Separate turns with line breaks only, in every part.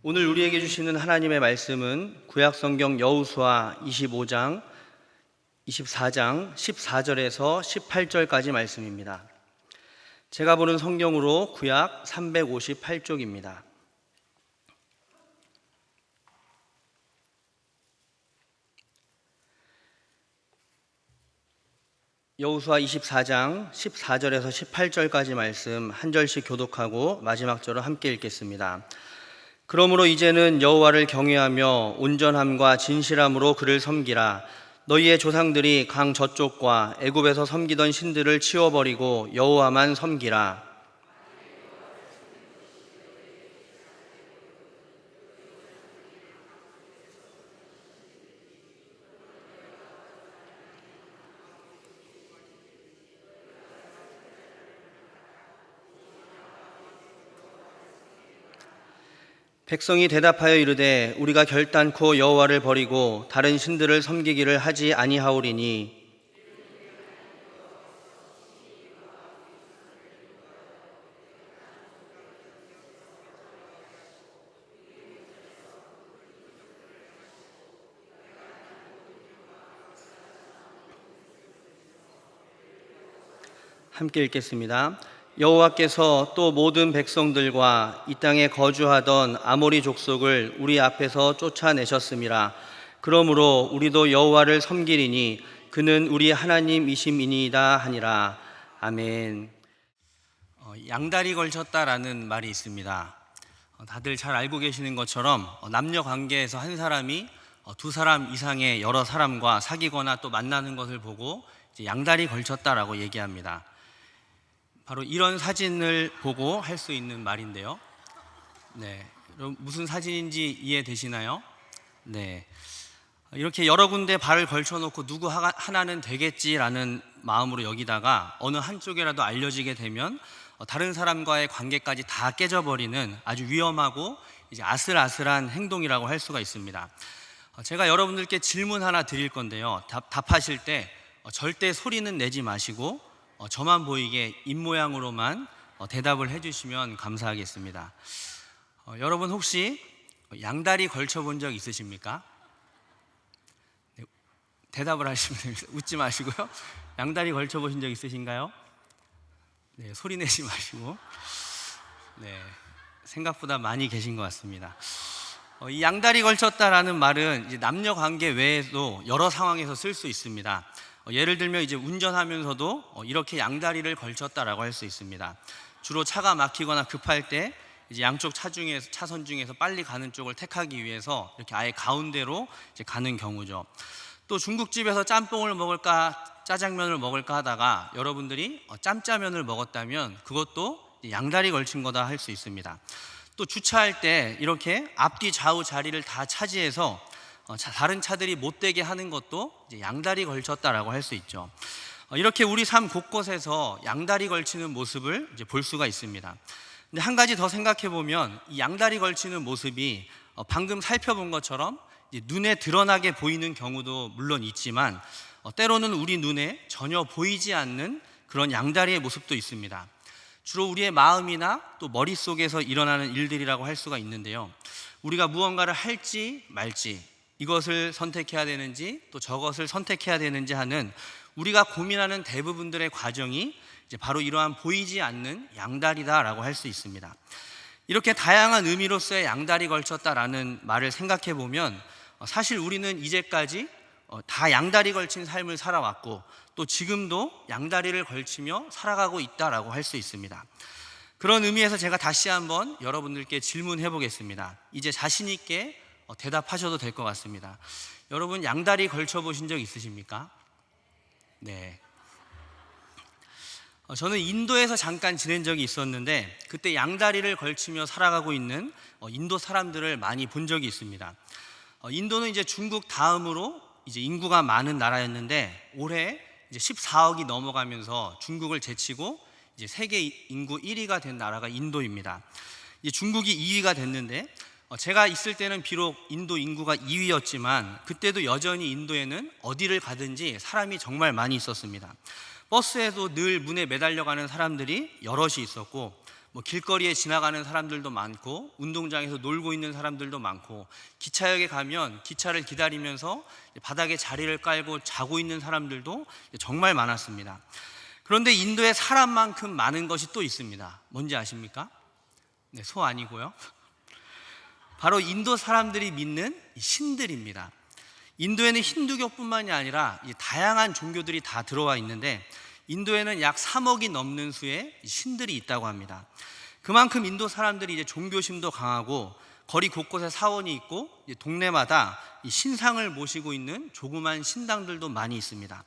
오늘 우리에게 주시는 하나님의 말씀은 구약성경 여호수아 25장, 24장 14절에서 18절까지 말씀입니다. 제가 보는 성경으로 구약 358쪽입니다. 여호수아 24장 14절에서 18절까지 말씀 한 절씩 교독하고 마지막 절을 함께 읽겠습니다. 그러므로 이제는 여호와를 경외하며 온전함과 진실함으로 그를 섬기라. 너희의 조상들이 강 저쪽과 애굽에서 섬기던 신들을 치워버리고 여호와만 섬기라. 백성이 대답하여 이르되 우리가 결단코 여호와를 버리고 다른 신들을 섬기기를 하지 아니하오리니 함께 읽겠습니다. 여호와께서 또 모든 백성들과 이 땅에 거주하던 아모리 족속을 우리 앞에서 쫓아내셨음이라. 그러므로 우리도 여호와를 섬기리니 그는 우리 하나님이심이니이다 하니라. 아멘. 양다리 걸쳤다라는 말이 있습니다. 다들 잘 알고 계시는 것처럼 남녀 관계에서 한 사람이 두 사람 이상의 여러 사람과 사귀거나 또 만나는 것을 보고 이제 양다리 걸쳤다라고 얘기합니다. 바로 이런 사진을 보고 할 수 있는 말인데요. 네, 무슨 사진인지 이해되시나요? 네, 이렇게 여러 군데 발을 걸쳐놓고 누구 하나는 되겠지라는 마음으로 여기다가 어느 한쪽이라도 알려지게 되면 다른 사람과의 관계까지 다 깨져버리는 아주 위험하고 이제 아슬아슬한 행동이라고 할 수가 있습니다. 제가 여러분들께 질문 하나 드릴 건데요. 답하실 때 절대 소리는 내지 마시고 저만 보이게 입모양으로만 대답을 해주시면 감사하겠습니다. 여러분 혹시 양다리 걸쳐본 적 있으십니까? 네, 대답을 하시면 됩니다. 웃지 마시고요. 양다리 걸쳐보신 적 있으신가요? 네, 소리 내지 마시고. 네, 생각보다 많이 계신 것 같습니다. 이 양다리 걸쳤다라는 말은 이제 남녀 관계 외에도 여러 상황에서 쓸 수 있습니다. 예를 들면 이제 운전하면서도 이렇게 양다리를 걸쳤다라고 할 수 있습니다. 주로 차가 막히거나 급할 때 이제 양쪽 차선 중에서 빨리 가는 쪽을 택하기 위해서 이렇게 아예 가운데로 이제 가는 경우죠. 또 중국집에서 짬뽕을 먹을까 짜장면을 먹을까 하다가 여러분들이 짬짜면을 먹었다면 그것도 양다리 걸친 거다 할 수 있습니다. 또 주차할 때 이렇게 앞뒤 좌우 자리를 다 차지해서 다른 차들이 못 되게 하는 것도 이제 양다리 걸쳤다라고 할 수 있죠. 이렇게 우리 삶 곳곳에서 양다리 걸치는 모습을 이제 볼 수가 있습니다. 근데 한 가지 더 생각해 보면 이 양다리 걸치는 모습이 방금 살펴본 것처럼 이제 눈에 드러나게 보이는 경우도 물론 있지만 때로는 우리 눈에 전혀 보이지 않는 그런 양다리의 모습도 있습니다. 주로 우리의 마음이나 또 머릿속에서 일어나는 일들이라고 할 수가 있는데요. 우리가 무언가를 할지 말지, 이것을 선택해야 되는지 또 저것을 선택해야 되는지 하는 우리가 고민하는 대부분들의 과정이 이제 바로 이러한 보이지 않는 양다리다라고 할 수 있습니다. 이렇게 다양한 의미로서의 양다리 걸쳤다라는 말을 생각해 보면 사실 우리는 이제까지 다 양다리 걸친 삶을 살아왔고 또 지금도 양다리를 걸치며 살아가고 있다라고 할 수 있습니다. 그런 의미에서 제가 다시 한번 여러분들께 질문해 보겠습니다. 이제 자신 있게 대답하셔도 될 것 같습니다. 여러분 양다리 걸쳐 보신 적 있으십니까? 네. 저는 인도에서 잠깐 지낸 적이 있었는데 그때 양다리를 걸치며 살아가고 있는 인도 사람들을 많이 본 적이 있습니다. 인도는 이제 중국 다음으로 이제 인구가 많은 나라였는데 올해 이제 14억이 넘어가면서 중국을 제치고 이제 세계 인구 1위가 된 나라가 인도입니다. 이제 중국이 2위가 됐는데 제가 있을 때는 비록 인도 인구가 2위였지만 그때도 여전히 인도에는 어디를 가든지 사람이 정말 많이 있었습니다. 버스에도 늘 문에 매달려가는 사람들이 여럿이 있었고 길거리에 지나가는 사람들도 많고 운동장에서 놀고 있는 사람들도 많고 기차역에 가면 기차를 기다리면서 바닥에 자리를 깔고 자고 있는 사람들도 정말 많았습니다. 그런데 인도에 사람만큼 많은 것이 또 있습니다. 뭔지 아십니까? 네, 소 아니고요. 바로 인도 사람들이 믿는 신들입니다. 인도에는 힌두교뿐만이 아니라 다양한 종교들이 다 들어와 있는데 인도에는 약 3억이 넘는 수의 신들이 있다고 합니다. 그만큼 인도 사람들이 종교심도 강하고 거리 곳곳에 사원이 있고 동네마다 신상을 모시고 있는 조그만 신당들도 많이 있습니다.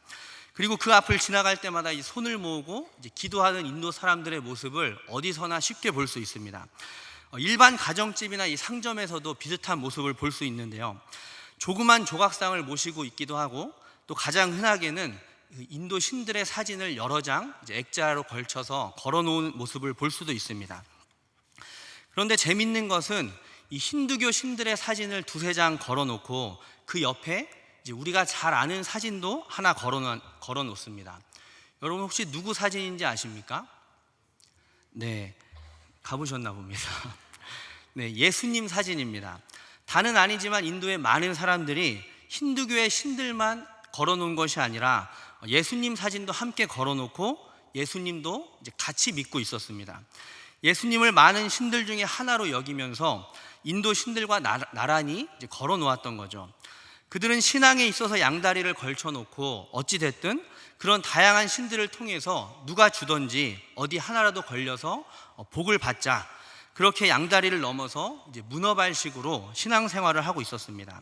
그리고 그 앞을 지나갈 때마다 손을 모으고 기도하는 인도 사람들의 모습을 어디서나 쉽게 볼 수 있습니다. 일반 가정집이나 이 상점에서도 비슷한 모습을 볼 수 있는데요. 조그만 조각상을 모시고 있기도 하고 또 가장 흔하게는 인도 신들의 사진을 여러 장 액자로 걸쳐서 걸어놓은 모습을 볼 수도 있습니다. 그런데 재밌는 것은 이 힌두교 신들의 사진을 두세 장 걸어놓고 그 옆에 우리가 잘 아는 사진도 하나 걸어놓습니다. 여러분 혹시 누구 사진인지 아십니까? 네, 가보셨나 봅니다. 네, 예수님 사진입니다. 다는 아니지만 인도의 많은 사람들이 힌두교의 신들만 걸어놓은 것이 아니라 예수님 사진도 함께 걸어놓고 예수님도 같이 믿고 있었습니다. 예수님을 많은 신들 중에 하나로 여기면서 인도 신들과 나란히 걸어놓았던 거죠. 그들은 신앙에 있어서 양다리를 걸쳐놓고 어찌됐든 그런 다양한 신들을 통해서 누가 주던지 어디 하나라도 걸려서 복을 받자, 그렇게 양다리를 넘어서 문어발식으로 신앙생활을 하고 있었습니다.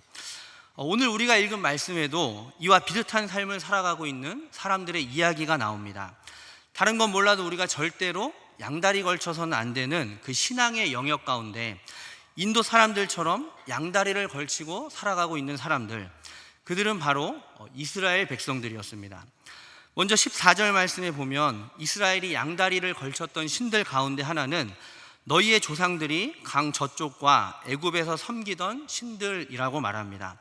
오늘 우리가 읽은 말씀에도 이와 비슷한 삶을 살아가고 있는 사람들의 이야기가 나옵니다. 다른 건 몰라도 우리가 절대로 양다리 걸쳐서는 안 되는 그 신앙의 영역 가운데 인도 사람들처럼 양다리를 걸치고 살아가고 있는 사람들, 그들은 바로 이스라엘 백성들이었습니다. 먼저 14절 말씀에 보면 이스라엘이 양다리를 걸쳤던 신들 가운데 하나는 너희의 조상들이 강 저쪽과 애굽에서 섬기던 신들이라고 말합니다.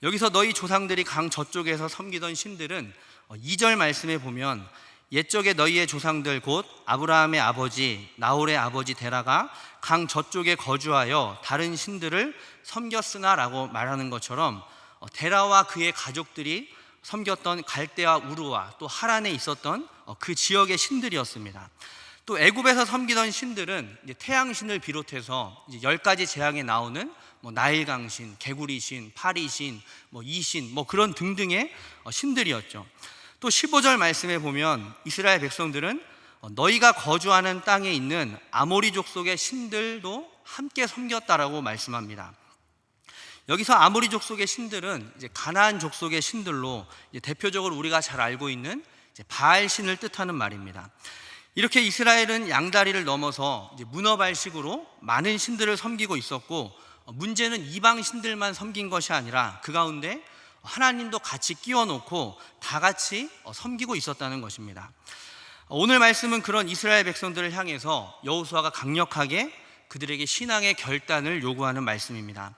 여기서 너희 조상들이 강 저쪽에서 섬기던 신들은 2절 말씀에 보면 옛적에 너희의 조상들 곧 아브라함의 아버지 나홀의 아버지 데라가 강 저쪽에 거주하여 다른 신들을 섬겼으나 라고 말하는 것처럼 데라와 그의 가족들이 섬겼던 갈대아 우르와 또 하란에 있었던 그 지역의 신들이었습니다. 또 애굽에서 섬기던 신들은 태양신을 비롯해서 10가지 재앙에 나오는 나일강신, 개구리신, 파리신, 이신 그런 등등의 신들이었죠. 또 15절 말씀에 보면 이스라엘 백성들은 너희가 거주하는 땅에 있는 아모리 족속의 신들도 함께 섬겼다라고 말씀합니다. 여기서 아모리 족속의 신들은 가나안 족속의 신들로 대표적으로 우리가 잘 알고 있는 바알 신을 뜻하는 말입니다. 이렇게 이스라엘은 양다리를 넘어서 문어발식으로 많은 신들을 섬기고 있었고, 문제는 이방 신들만 섬긴 것이 아니라 그 가운데 하나님도 같이 끼워 놓고 다 같이 섬기고 있었다는 것입니다. 오늘 말씀은 그런 이스라엘 백성들을 향해서 여호수아가 강력하게 그들에게 신앙의 결단을 요구하는 말씀입니다.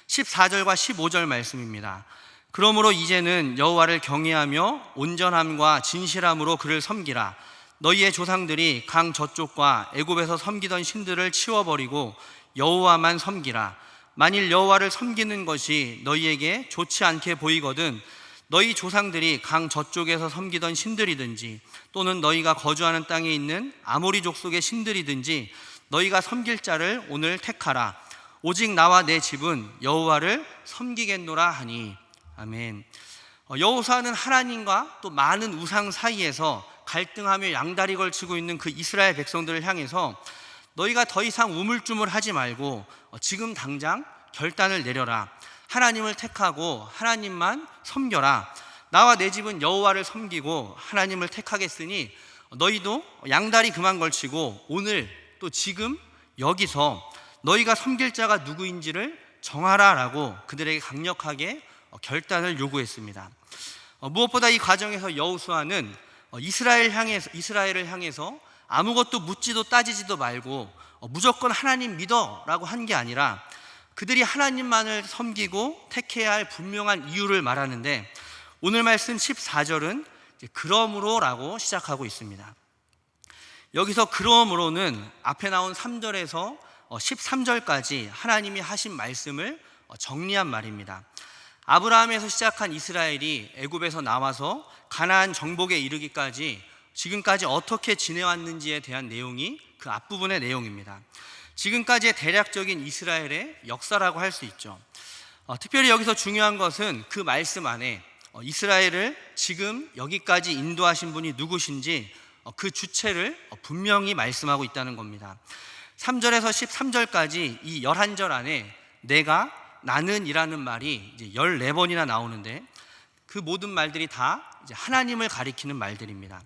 14절과 15절 말씀입니다. 그러므로 이제는 여호와를 경외하며 온전함과 진실함으로 그를 섬기라. 너희의 조상들이 강 저쪽과 애굽에서 섬기던 신들을 치워버리고 여호와만 섬기라. 만일 여호와를 섬기는 것이 너희에게 좋지 않게 보이거든 너희 조상들이 강 저쪽에서 섬기던 신들이든지 또는 너희가 거주하는 땅에 있는 아모리 족속의 신들이든지 너희가 섬길 자를 오늘 택하라. 오직 나와 내 집은 여호와를 섬기겠노라 하니. 아멘. 여호수아는 하나님과 또 많은 우상 사이에서 갈등하며 양다리 걸치고 있는 그 이스라엘 백성들을 향해서 너희가 더 이상 우물쭈물하지 말고 지금 당장 결단을 내려라. 하나님을 택하고 하나님만 섬겨라. 나와 내 집은 여호와를 섬기고 하나님을 택하겠으니 너희도 양다리 그만 걸치고 오늘 또 지금 여기서 너희가 섬길 자가 누구인지를 정하라라고 그들에게 강력하게 결단을 요구했습니다. 무엇보다 이 과정에서 여호수아는 이스라엘을 향해서 아무것도 묻지도 따지지도 말고 무조건 하나님 믿어라고 한 게 아니라 그들이 하나님만을 섬기고 택해야 할 분명한 이유를 말하는데, 오늘 말씀 14절은 그러므로라고 시작하고 있습니다. 여기서 그러므로는 앞에 나온 3절에서 13절까지 하나님이 하신 말씀을 정리한 말입니다. 아브라함에서 시작한 이스라엘이 애굽에서 나와서 가나안 정복에 이르기까지 지금까지 어떻게 지내왔는지에 대한 내용이 그 앞부분의 내용입니다. 지금까지의 대략적인 이스라엘의 역사라고 할 수 있죠. 특별히 여기서 중요한 것은 그 말씀 안에 이스라엘을 지금 여기까지 인도하신 분이 누구신지 그 주체를 분명히 말씀하고 있다는 겁니다. 3절에서 13절까지 이 11절 안에 내가, 나는 이라는 말이 이제 14번이나 나오는데 그 모든 말들이 다 이제 하나님을 가리키는 말들입니다.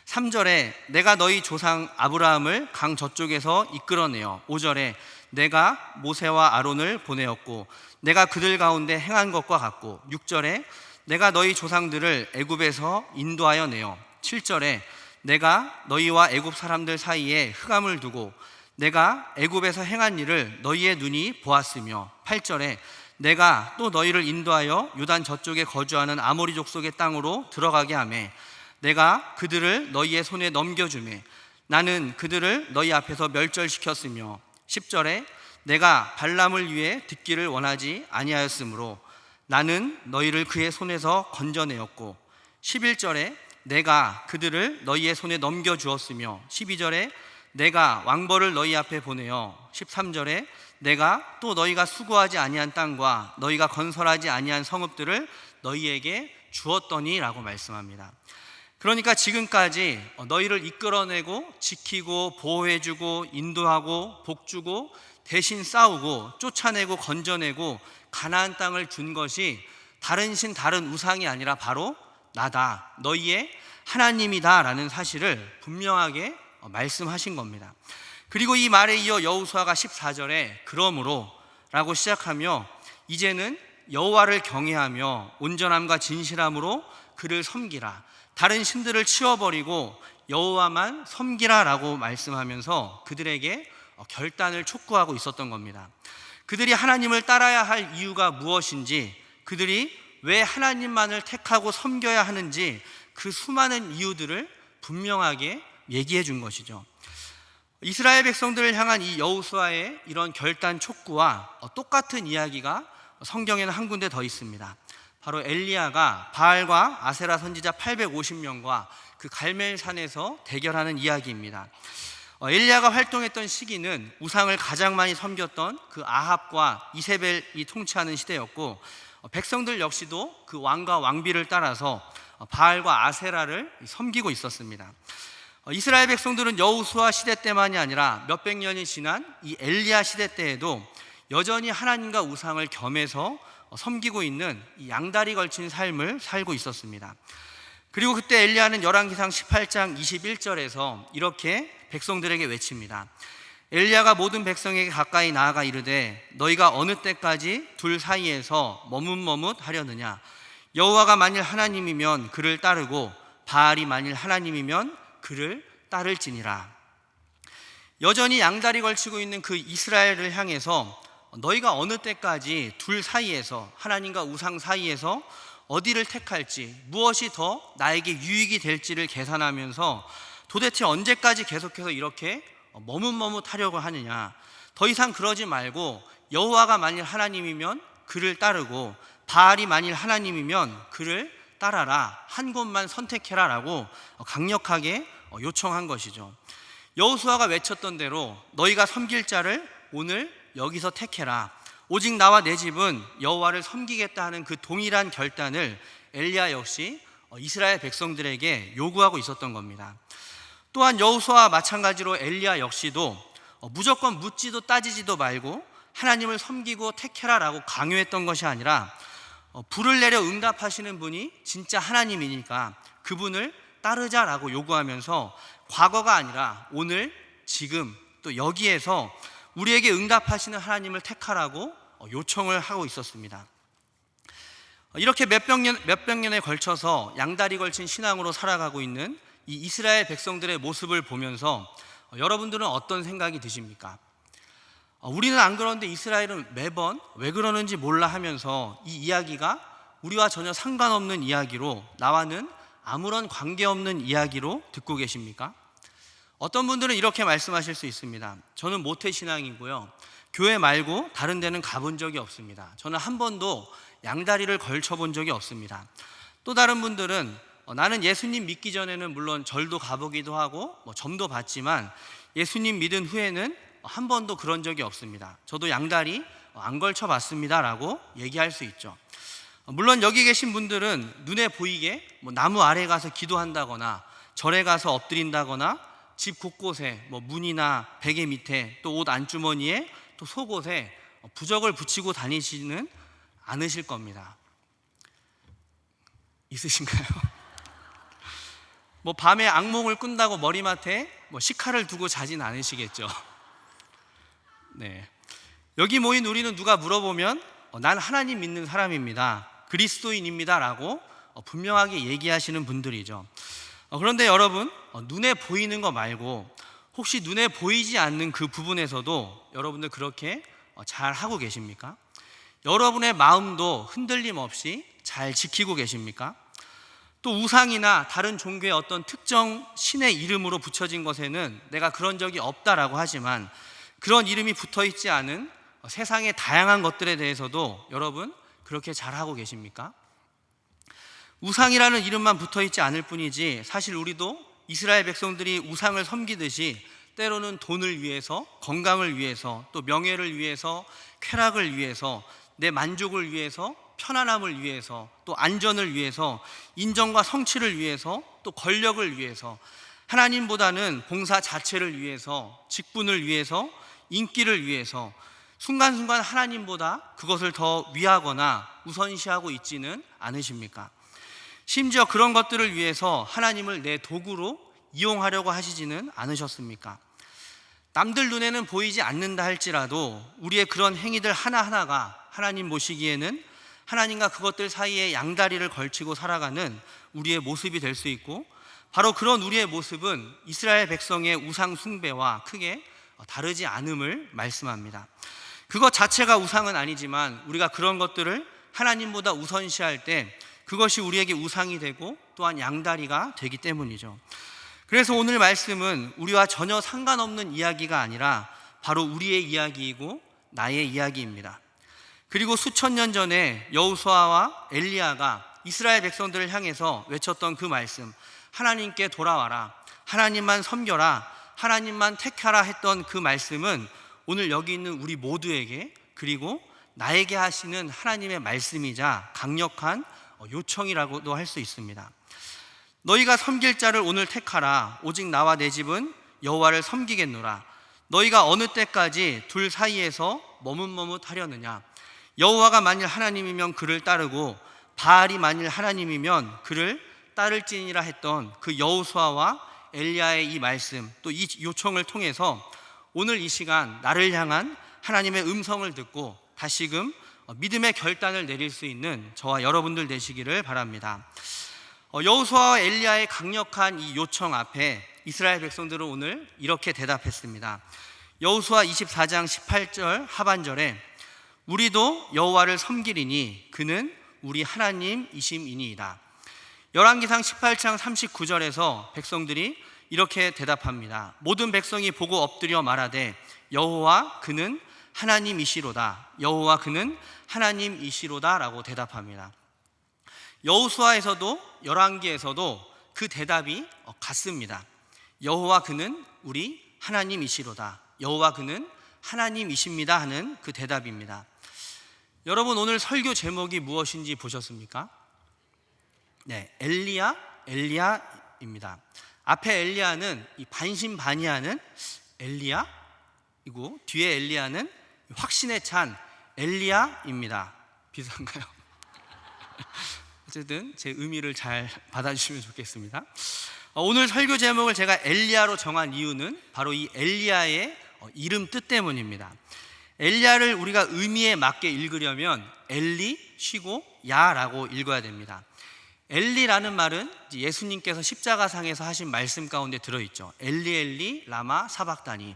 3절에 내가 너희 조상 아브라함을 강 저쪽에서 이끌어내어, 5절에 내가 모세와 아론을 보내었고 내가 그들 가운데 행한 것과 같고, 6절에 내가 너희 조상들을 애굽에서 인도하여 내어, 7절에 내가 너희와 애굽 사람들 사이에 흑암을 두고 내가 애굽에서 행한 일을 너희의 눈이 보았으며, 8절에 내가 또 너희를 인도하여 요단 저쪽에 거주하는 아모리 족속의 땅으로 들어가게 하매 내가 그들을 너희의 손에 넘겨주매 나는 그들을 너희 앞에서 멸절시켰으며, 10절에 내가 발람을 위해 듣기를 원하지 아니하였으므로 나는 너희를 그의 손에서 건져내었고, 11절에 내가 그들을 너희의 손에 넘겨주었으며, 12절에 내가 왕벌을 너희 앞에 보내어, 13절에 내가 또 너희가 수고하지 아니한 땅과 너희가 건설하지 아니한 성읍들을 너희에게 주었더니 라고 말씀합니다. 그러니까 지금까지 너희를 이끌어내고 지키고 보호해주고 인도하고 복주고 대신 싸우고 쫓아내고 건져내고 가나안 땅을 준 것이 다른 신 다른 우상이 아니라 바로 나다, 너희의 하나님이다 라는 사실을 분명하게 말씀하신 겁니다. 그리고 이 말에 이어 여호수아가 14절에 그러므로 라고 시작하며 이제는 여호와를 경외하며 온전함과 진실함으로 그를 섬기라, 다른 신들을 치워버리고 여호와만 섬기라 라고 말씀하면서 그들에게 결단을 촉구하고 있었던 겁니다. 그들이 하나님을 따라야 할 이유가 무엇인지, 그들이 왜 하나님만을 택하고 섬겨야 하는지 그 수많은 이유들을 분명하게 얘기해 준 것이죠. 이스라엘 백성들을 향한 이 여호수아의 이런 결단 촉구와 똑같은 이야기가 성경에는 한 군데 더 있습니다. 바로 엘리야가 바알과 아세라 선지자 850명과 그 갈멜산에서 대결하는 이야기입니다. 엘리야가 활동했던 시기는 우상을 가장 많이 섬겼던 그 아합과 이세벨이 통치하는 시대였고, 백성들 역시도 그 왕과 왕비를 따라서 바알과 아세라를 섬기고 있었습니다. 이스라엘 백성들은 여호수아 시대 때만이 아니라 몇백 년이 지난 이 엘리야 시대 때에도 여전히 하나님과 우상을 겸해서 섬기고 있는 이 양다리 걸친 삶을 살고 있었습니다. 그리고 그때 엘리야는 열왕기상 18장 21절에서 이렇게 백성들에게 외칩니다. 엘리야가 모든 백성에게 가까이 나아가 이르되 너희가 어느 때까지 둘 사이에서 머뭇머뭇하려느냐, 여호와가 만일 하나님이면 그를 따르고 바알이 만일 하나님이면 그를 따를지니라. 여전히 양다리 걸치고 있는 그 이스라엘을 향해서 너희가 어느 때까지 둘 사이에서, 하나님과 우상 사이에서 어디를 택할지, 무엇이 더 나에게 유익이 될지를 계산하면서 도대체 언제까지 계속해서 이렇게 머뭇머뭇하려고 하느냐, 더 이상 그러지 말고 여호와가 만일 하나님이면 그를 따르고 바알이 만일 하나님이면 그를 따라라, 한 곳만 선택해라 라고 강력하게 요청한 것이죠. 여호수아가 외쳤던 대로 너희가 섬길 자를 오늘 여기서 택해라, 오직 나와 내 집은 여호와를 섬기겠다 하는 그 동일한 결단을 엘리야 역시 이스라엘 백성들에게 요구하고 있었던 겁니다. 또한 여호수아와 마찬가지로 엘리야 역시도 무조건 묻지도 따지지도 말고 하나님을 섬기고 택해라 라고 강요했던 것이 아니라 불을 내려 응답하시는 분이 진짜 하나님이니까 그분을 따르자라고 요구하면서 과거가 아니라 오늘, 지금, 또 여기에서 우리에게 응답하시는 하나님을 택하라고 요청을 하고 있었습니다. 이렇게 몇백 년에 걸쳐서 양다리 걸친 신앙으로 살아가고 있는 이 이스라엘 백성들의 모습을 보면서 여러분들은 어떤 생각이 드십니까? 우리는 안 그러는데 이스라엘은 매번 왜 그러는지 몰라 하면서 이 이야기가 우리와 전혀 상관없는 이야기로, 나와는 아무런 관계없는 이야기로 듣고 계십니까? 어떤 분들은 이렇게 말씀하실 수 있습니다. 저는 모태신앙이고요, 교회 말고 다른 데는 가본 적이 없습니다. 저는 한 번도 양다리를 걸쳐본 적이 없습니다. 또 다른 분들은 나는 예수님 믿기 전에는 물론 절도 가보기도 하고 점도 봤지만 예수님 믿은 후에는 한 번도 그런 적이 없습니다. 저도 양다리 안 걸쳐봤습니다 라고 얘기할 수 있죠. 물론 여기 계신 분들은 눈에 보이게 나무 아래 가서 기도한다거나 절에 가서 엎드린다거나 집 곳곳에 문이나 베개 밑에 또 옷 안주머니에 또 속옷에 부적을 붙이고 다니시는 않으실 겁니다. 있으신가요? 밤에 악몽을 꾼다고 머리맡에 식칼을 두고 자진 않으시겠죠. 네. 여기 모인 우리는 누가 물어보면 난 하나님 믿는 사람입니다, 그리스도인입니다 라고 분명하게 얘기하시는 분들이죠. 그런데 여러분, 눈에 보이는 거 말고 혹시 눈에 보이지 않는 그 부분에서도 여러분들 그렇게 잘 하고 계십니까? 여러분의 마음도 흔들림 없이 잘 지키고 계십니까? 또 우상이나 다른 종교의 어떤 특정 신의 이름으로 붙여진 것에는 내가 그런 적이 없다라고 하지만 그런 이름이 붙어 있지 않은 세상의 다양한 것들에 대해서도 여러분 그렇게 잘하고 계십니까? 우상이라는 이름만 붙어 있지 않을 뿐이지 사실 우리도 이스라엘 백성들이 우상을 섬기듯이 때로는 돈을 위해서, 건강을 위해서, 또 명예를 위해서, 쾌락을 위해서, 내 만족을 위해서, 편안함을 위해서, 또 안전을 위해서, 인정과 성취를 위해서, 또 권력을 위해서, 하나님보다는 봉사 자체를 위해서, 직분을 위해서, 인기를 위해서 순간순간 하나님보다 그것을 더 위하거나 우선시하고 있지는 않으십니까? 심지어 그런 것들을 위해서 하나님을 내 도구로 이용하려고 하시지는 않으셨습니까? 남들 눈에는 보이지 않는다 할지라도 우리의 그런 행위들 하나하나가 하나님 보시기에는 하나님과 그것들 사이에 양다리를 걸치고 살아가는 우리의 모습이 될 수 있고, 바로 그런 우리의 모습은 이스라엘 백성의 우상 숭배와 크게 다르지 않음을 말씀합니다. 그것 자체가 우상은 아니지만 우리가 그런 것들을 하나님보다 우선시할 때 그것이 우리에게 우상이 되고 또한 양다리가 되기 때문이죠. 그래서 오늘 말씀은 우리와 전혀 상관없는 이야기가 아니라 바로 우리의 이야기이고 나의 이야기입니다. 그리고 수천 년 전에 여호수아와 엘리야가 이스라엘 백성들을 향해서 외쳤던 그 말씀, 하나님께 돌아와라, 하나님만 섬겨라, 하나님만 택하라 했던 그 말씀은 오늘 여기 있는 우리 모두에게, 그리고 나에게 하시는 하나님의 말씀이자 강력한 요청이라고도 할 수 있습니다. 너희가 섬길 자를 오늘 택하라. 오직 나와 내 집은 여호와를 섬기겠노라. 너희가 어느 때까지 둘 사이에서 머뭇머뭇하려느냐. 여호와가 만일 하나님이면 그를 따르고 바알이 만일 하나님이면 그를 따를지니라 했던 그 여호수아와 엘리야의 이 말씀, 또 이 요청을 통해서 오늘 이 시간 나를 향한 하나님의 음성을 듣고 다시금 믿음의 결단을 내릴 수 있는 저와 여러분들 되시기를 바랍니다. 여호수아와 엘리야의 강력한 이 요청 앞에 이스라엘 백성들은 오늘 이렇게 대답했습니다. 여호수아 24장 18절 하반절에 우리도 여호와를 섬기리니 그는 우리 하나님이심이니이다. 열왕기상 18장 39절에서 백성들이 이렇게 대답합니다. 모든 백성이 보고 엎드려 말하되 여호와 그는 하나님이시로다. 여호와 그는 하나님이시로다 라고 대답합니다. 여호수아에서도 열왕기에서도 그 대답이 같습니다. 여호와 그는 우리 하나님이시로다. 여호와 그는 하나님이십니다 하는 그 대답입니다. 여러분, 오늘 설교 제목이 무엇인지 보셨습니까? 네, 엘리야입니다. 앞에 엘리야는 이 반신반의하는 엘리야이고 뒤에 엘리야는 확신에 찬 엘리야입니다. 비슷한가요? 어쨌든 제 의미를 잘 받아주시면 좋겠습니다. 오늘 설교 제목을 제가 엘리야로 정한 이유는 바로 이 엘리야의 이름 뜻 때문입니다. 엘리야를 우리가 의미에 맞게 읽으려면 엘리 쉬고 야라고 읽어야 됩니다. 엘리라는 말은 예수님께서 십자가상에서 하신 말씀 가운데 들어있죠. 엘리 엘리 라마 사박다니.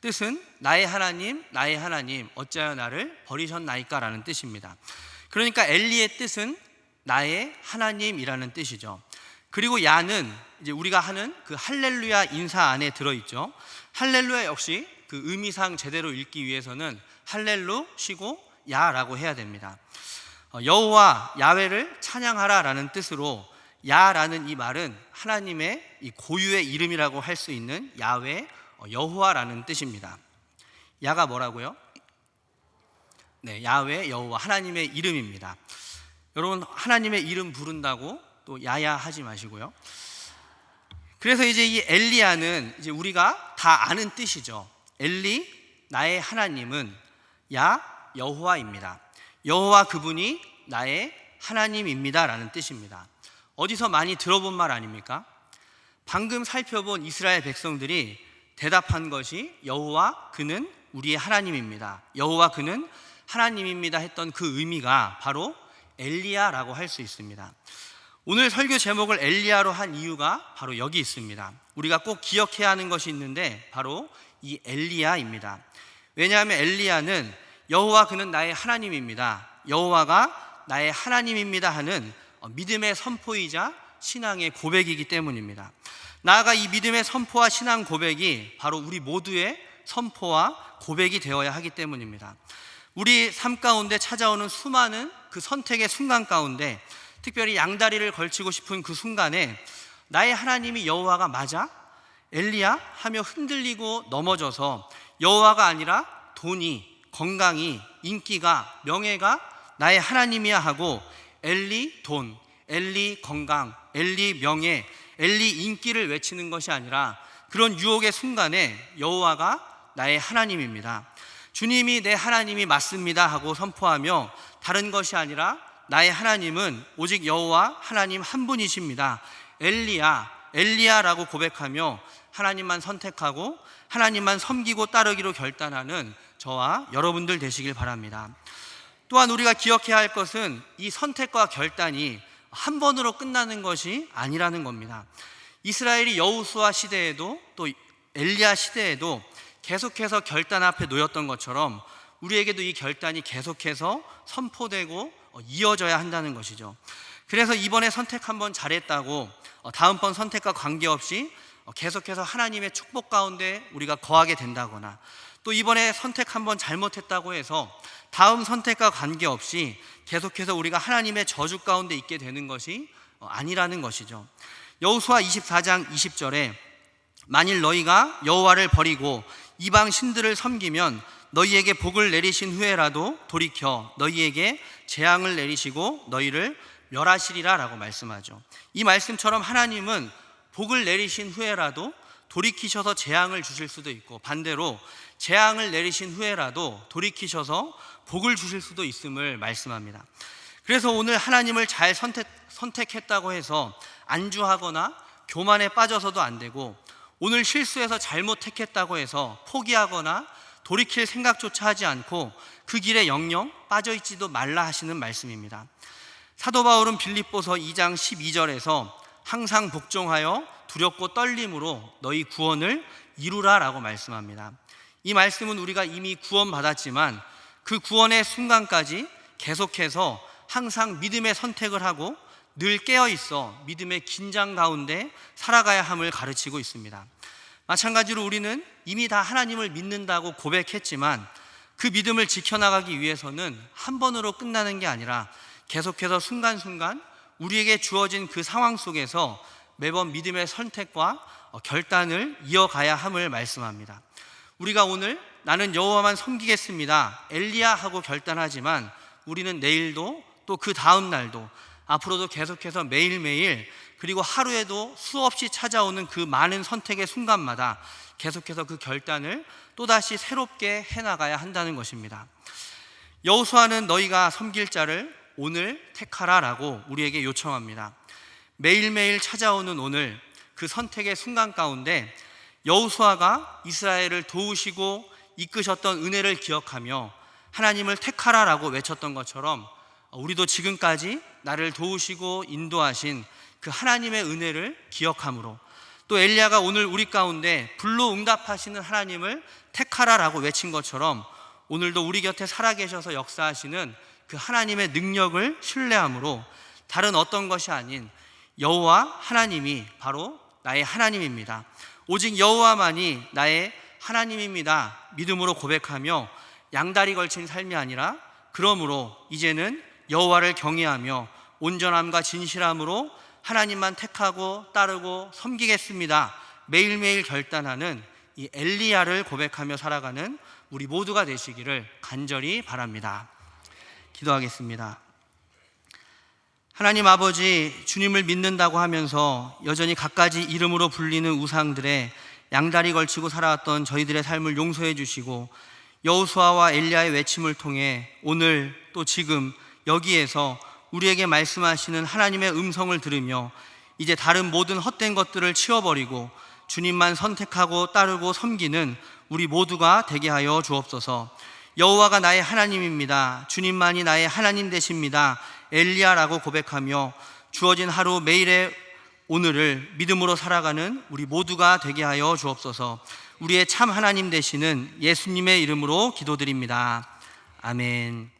뜻은 나의 하나님 어찌하여 나를 버리셨나이까 라는 뜻입니다. 그러니까 엘리의 뜻은 나의 하나님이라는 뜻이죠. 그리고 야는 이제 우리가 하는 그 할렐루야 인사 안에 들어있죠. 할렐루야 역시 그 의미상 제대로 읽기 위해서는 할렐루 쉬고 야라고 해야 됩니다. 여호와 야훼를 찬양하라라는 뜻으로 야라는 이 말은 하나님의 이 고유의 이름이라고 할 수 있는 야훼 여호와라는 뜻입니다. 야가 뭐라고요? 네, 야훼 여호와 하나님의 이름입니다. 여러분 하나님의 이름 부른다고 또 야야 하지 마시고요. 그래서 이제 이 엘리야는 이제 우리가 다 아는 뜻이죠. 엘리 나의 하나님은 야 여호와입니다. 여호와 그분이 나의 하나님입니다라는 뜻입니다. 어디서 많이 들어본 말 아닙니까? 방금 살펴본 이스라엘 백성들이 대답한 것이 여호와 그는 우리의 하나님입니다. 여호와 그는 하나님입니다 했던 그 의미가 바로 엘리야라고 할 수 있습니다. 오늘 설교 제목을 엘리야로 한 이유가 바로 여기 있습니다. 우리가 꼭 기억해야 하는 것이 있는데 바로 이 엘리야입니다. 왜냐하면 엘리야는 여호와 그는 나의 하나님입니다, 여호와가 나의 하나님입니다 하는 믿음의 선포이자 신앙의 고백이기 때문입니다. 나아가 이 믿음의 선포와 신앙 고백이 바로 우리 모두의 선포와 고백이 되어야 하기 때문입니다. 우리 삶 가운데 찾아오는 수많은 그 선택의 순간 가운데 특별히 양다리를 걸치고 싶은 그 순간에 나의 하나님이 여호와가 맞아? 엘리야? 하며 흔들리고 넘어져서 여호와가 아니라 돈이, 건강이, 인기가, 명예가 나의 하나님이야 하고 엘리 돈, 엘리 건강, 엘리 명예, 엘리 인기를 외치는 것이 아니라 그런 유혹의 순간에 여호와가 나의 하나님입니다, 주님이 내 하나님이 맞습니다 하고 선포하며 다른 것이 아니라 나의 하나님은 오직 여호와 하나님 한 분이십니다, 엘리야, 엘리야라고 고백하며 하나님만 선택하고 하나님만 섬기고 따르기로 결단하는 저와 여러분들 되시길 바랍니다. 또한 우리가 기억해야 할 것은 이 선택과 결단이 한 번으로 끝나는 것이 아니라는 겁니다. 이스라엘이 여호수아 시대에도 또 엘리야 시대에도 계속해서 결단 앞에 놓였던 것처럼 우리에게도 이 결단이 계속해서 선포되고 이어져야 한다는 것이죠. 그래서 이번에 선택 한번 잘했다고 다음번 선택과 관계없이 계속해서 하나님의 축복 가운데 우리가 거하게 된다거나 또 이번에 선택 한번 잘못했다고 해서 다음 선택과 관계없이 계속해서 우리가 하나님의 저주 가운데 있게 되는 것이 아니라는 것이죠. 여호수아 24장 20절에 만일 너희가 여호와를 버리고 이방 신들을 섬기면 너희에게 복을 내리신 후에라도 돌이켜 너희에게 재앙을 내리시고 너희를 멸하시리라 라고 말씀하죠. 이 말씀처럼 하나님은 복을 내리신 후에라도 돌이키셔서 재앙을 주실 수도 있고 반대로 재앙을 내리신 후에라도 돌이키셔서 복을 주실 수도 있음을 말씀합니다. 그래서 오늘 하나님을 잘 선택했다고 해서 안주하거나 교만에 빠져서도 안 되고 오늘 실수해서 잘못 택했다고 해서 포기하거나 돌이킬 생각조차 하지 않고 그 길에 영영 빠져있지도 말라 하시는 말씀입니다. 사도 바울은 빌립보서 2장 12절에서 항상 복종하여 두렵고 떨림으로 너희 구원을 이루라 라고 말씀합니다. 이 말씀은 우리가 이미 구원받았지만 그 구원의 순간까지 계속해서 항상 믿음의 선택을 하고 늘 깨어있어 믿음의 긴장 가운데 살아가야 함을 가르치고 있습니다. 마찬가지로 우리는 이미 다 하나님을 믿는다고 고백했지만 그 믿음을 지켜나가기 위해서는 한 번으로 끝나는 게 아니라 계속해서 순간순간 우리에게 주어진 그 상황 속에서 매번 믿음의 선택과 결단을 이어가야 함을 말씀합니다. 우리가 오늘 나는 여호와만 섬기겠습니다 엘리야 하고 결단하지만 우리는 내일도 또 그 다음 날도 앞으로도 계속해서 매일매일 그리고 하루에도 수없이 찾아오는 그 많은 선택의 순간마다 계속해서 그 결단을 또다시 새롭게 해나가야 한다는 것입니다. 여호수아는 너희가 섬길 자를 오늘 택하라 라고 우리에게 요청합니다. 매일매일 찾아오는 오늘 그 선택의 순간 가운데 여호수아가 이스라엘을 도우시고 이끄셨던 은혜를 기억하며 하나님을 택하라 라고 외쳤던 것처럼 우리도 지금까지 나를 도우시고 인도하신 그 하나님의 은혜를 기억함으로 또 엘리야가 오늘 우리 가운데 불로 응답하시는 하나님을 택하라 라고 외친 것처럼 오늘도 우리 곁에 살아계셔서 역사하시는 그 하나님의 능력을 신뢰함으로 다른 어떤 것이 아닌 여호와 하나님이 바로 나의 하나님입니다. 오직 여호와만이 나의 하나님입니다. 믿음으로 고백하며 양다리 걸친 삶이 아니라 그러므로 이제는 여호와를 경외하며 온전함과 진실함으로 하나님만 택하고 따르고 섬기겠습니다. 매일매일 결단하는 이 엘리야를 고백하며 살아가는 우리 모두가 되시기를 간절히 바랍니다. 기도하겠습니다. 하나님 아버지, 주님을 믿는다고 하면서 여전히 갖가지 이름으로 불리는 우상들의 양다리 걸치고 살아왔던 저희들의 삶을 용서해 주시고 여호수아와 엘리야의 외침을 통해 오늘 또 지금 여기에서 우리에게 말씀하시는 하나님의 음성을 들으며 이제 다른 모든 헛된 것들을 치워버리고 주님만 선택하고 따르고 섬기는 우리 모두가 되게 하여 주옵소서. 여호와가 나의 하나님입니다. 주님만이 나의 하나님 되십니다. 엘리야라고 고백하며 주어진 하루 매일의 오늘을 믿음으로 살아가는 우리 모두가 되게 하여 주옵소서. 우리의 참 하나님 되시는 예수님의 이름으로 기도드립니다. 아멘.